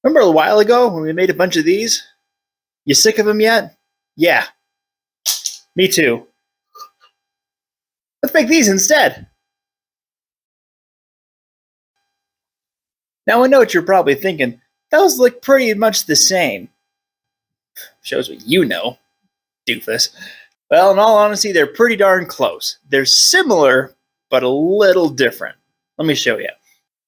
Remember a while ago when we made a bunch of these? You sick of them yet? Yeah. Me too. Let's make these instead. Now I know what you're probably thinking. Those look pretty much the same. Shows what you know, doofus. Well, in all honesty, they're pretty darn close. They're similar, but a little different. Let me show you.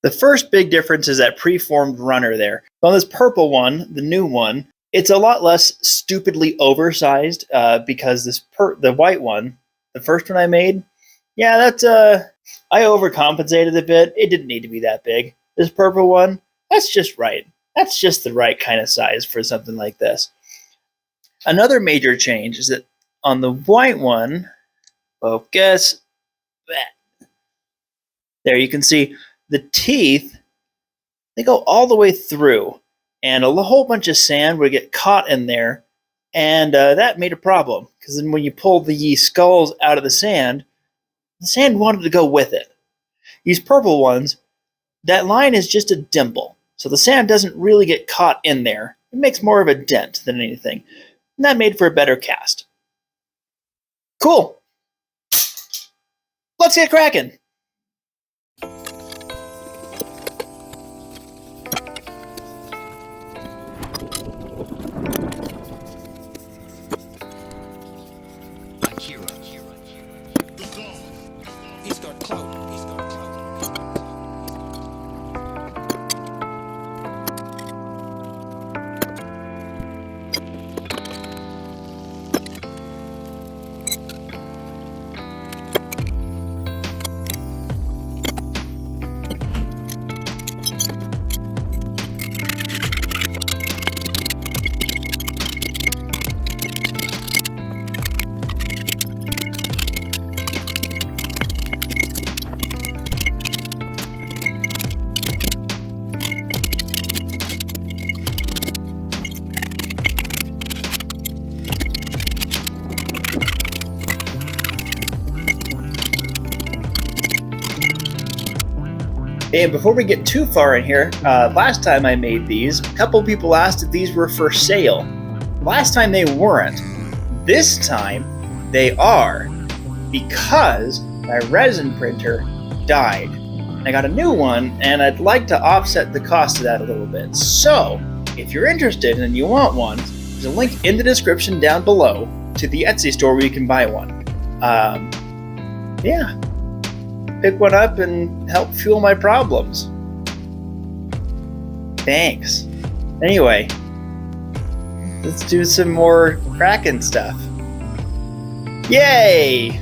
The first big difference is that preformed runner there. On this purple one, the new one, it's a lot less stupidly oversized because the white one, the first one I made, yeah, that's I overcompensated a bit. It didn't need to be that big. This purple one, that's just right. That's just the right kind of size for something like this. Another major change is that on the white one, focus, there you can see the teeth, they go all the way through, and a whole bunch of sand would get caught in there, and that made a problem, because then when you pull the skulls out of the sand wanted to go with it. These purple ones, that line is just a dimple, so the sand doesn't really get caught in there. It makes more of a dent than anything, and that made for a better cast. Cool. Let's get cracking. Akira. He's got clout. And before we get too far in here, last time I made these, a couple people asked if these were for sale. Last time they weren't. This time they are, because my resin printer died. I got a new one, and I'd like to offset the cost of that a little bit. So, if you're interested and you want one, there's a link in the description down below to the Etsy store where you can buy one. Yeah. Pick one up and help fuel my problems. Thanks. Anyway, let's do some more Kraken stuff. Yay!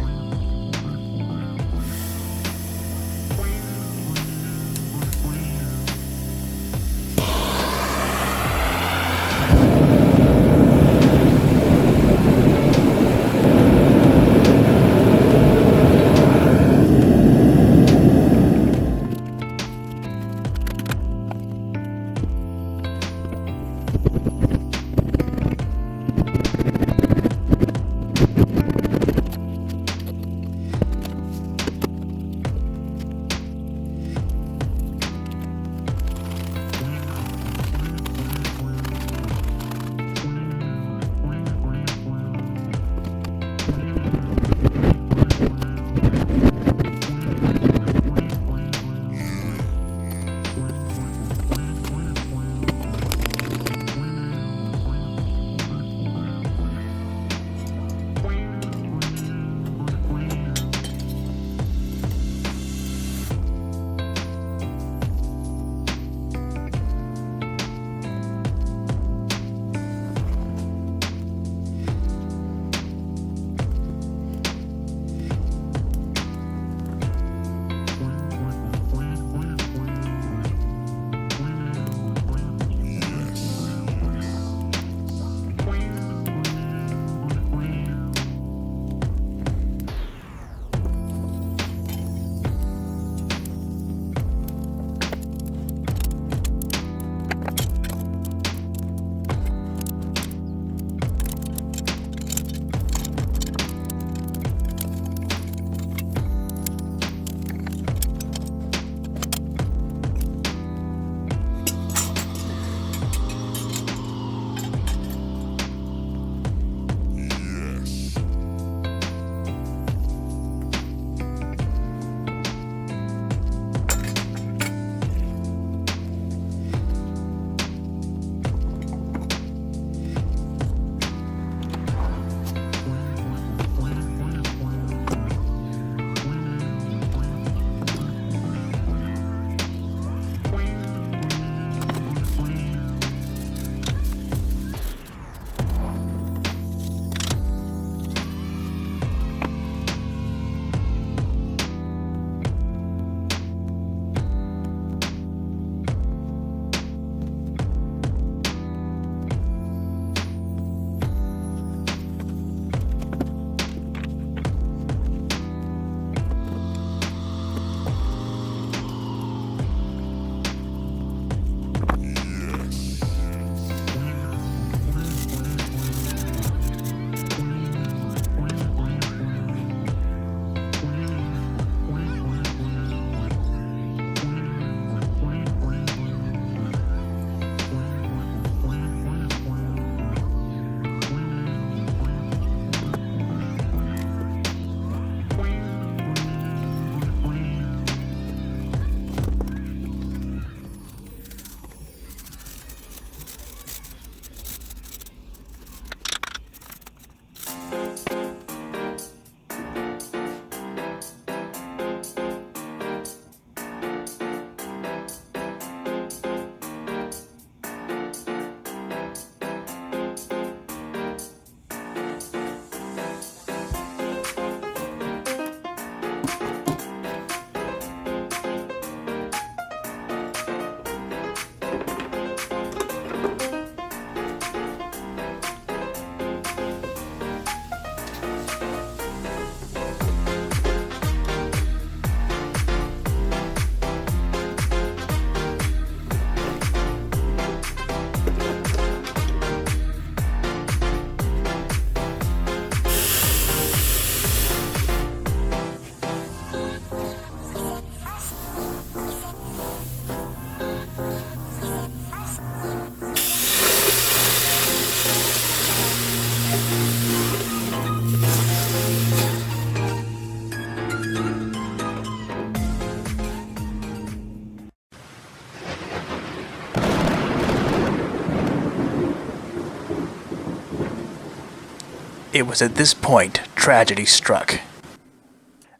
It was at this point tragedy struck.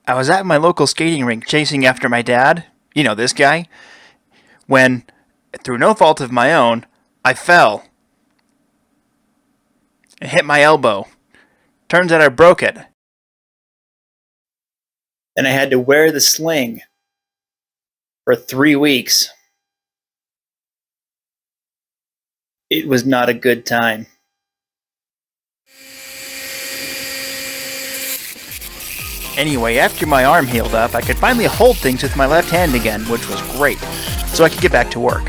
I was at my local skating rink chasing after my dad, you know, this guy, when, through no fault of my own, I fell. It hit my elbow. Turns out I broke it. And I had to wear the sling for 3 weeks. It was not a good time. Anyway, after my arm healed up, I could finally hold things with my left hand again, which was great, so I could get back to work.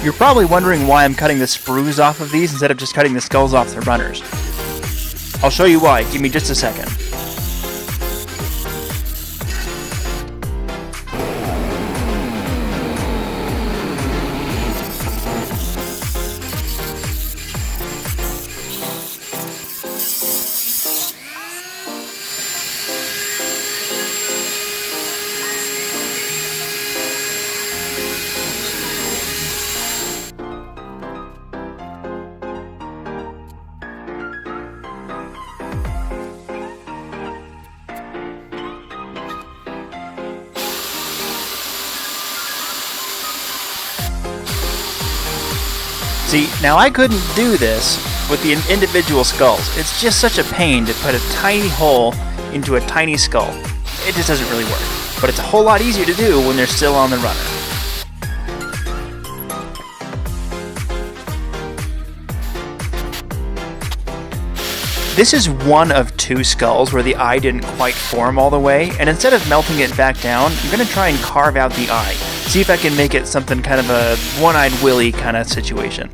You're probably wondering why I'm cutting the sprues off of these instead of just cutting the skulls off the runners. I'll show you why, give me just a second. See, now I couldn't do this with the individual skulls. It's just such a pain to put a tiny hole into a tiny skull. It just doesn't really work. But it's a whole lot easier to do when they're still on the runner. This is one of 2 skulls where the eye didn't quite form all the way, and instead of melting it back down, I'm going to try and carve out the eye. See if I can make it something kind of a one-eyed Willy kind of situation.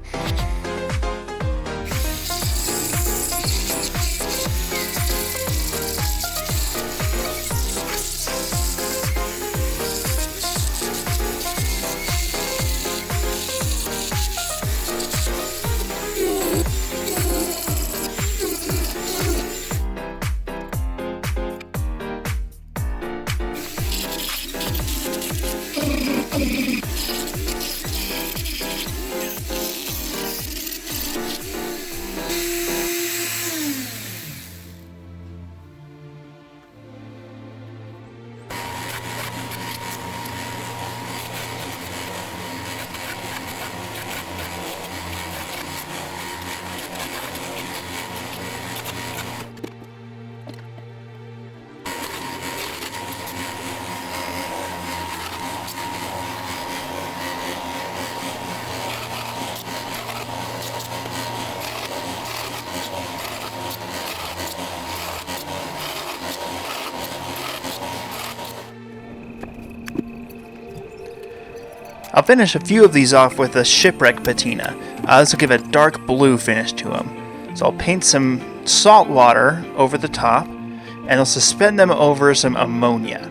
I'll finish a few of these off with a shipwreck patina. This will give a dark blue finish to them. So I'll paint some salt water over the top, and I'll suspend them over some ammonia.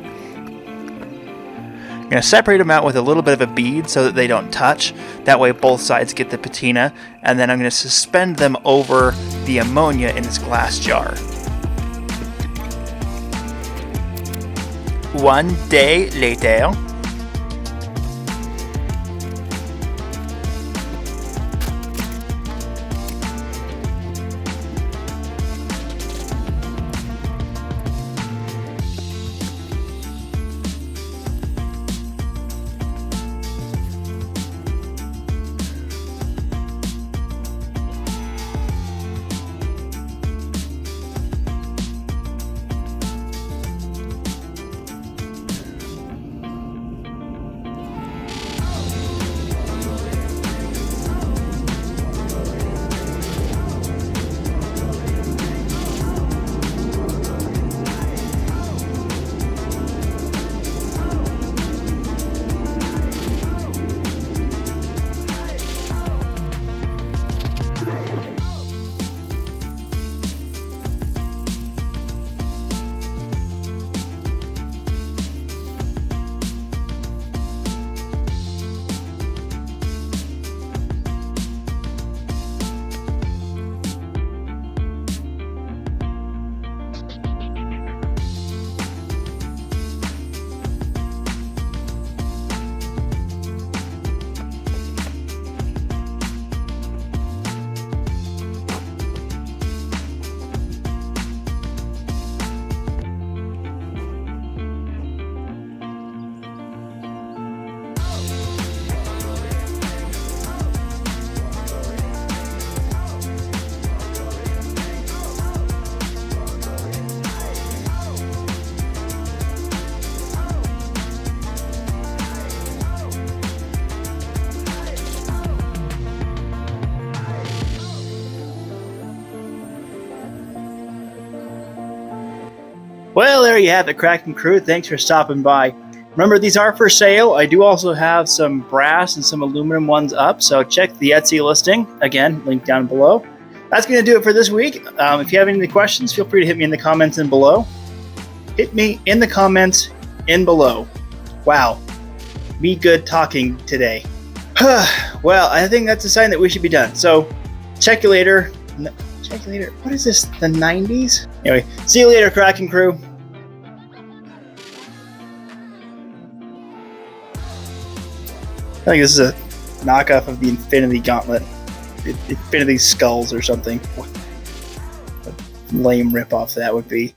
I'm going to separate them out with a little bit of a bead so that they don't touch. That way both sides get the patina, and then I'm going to suspend them over the ammonia in this glass jar. One day later, Well, there you have it, Kraken crew. Thanks for stopping by. Remember, these are for sale. I do also have some brass and some aluminum ones up, so check the Etsy listing. Again, link down below. That's going to do it for this week. If you have any questions, feel free to hit me in the comments in below. Hit me in the comments in below. Wow. Me good talking today. Well, I think that's a sign that we should be done. So, check you later. Check you later. What is this? The 90s? Anyway, see you later, Kraken crew. I think this is a knockoff of the Infinity Gauntlet. Infinity Skulls or something. What a lame ripoff that would be.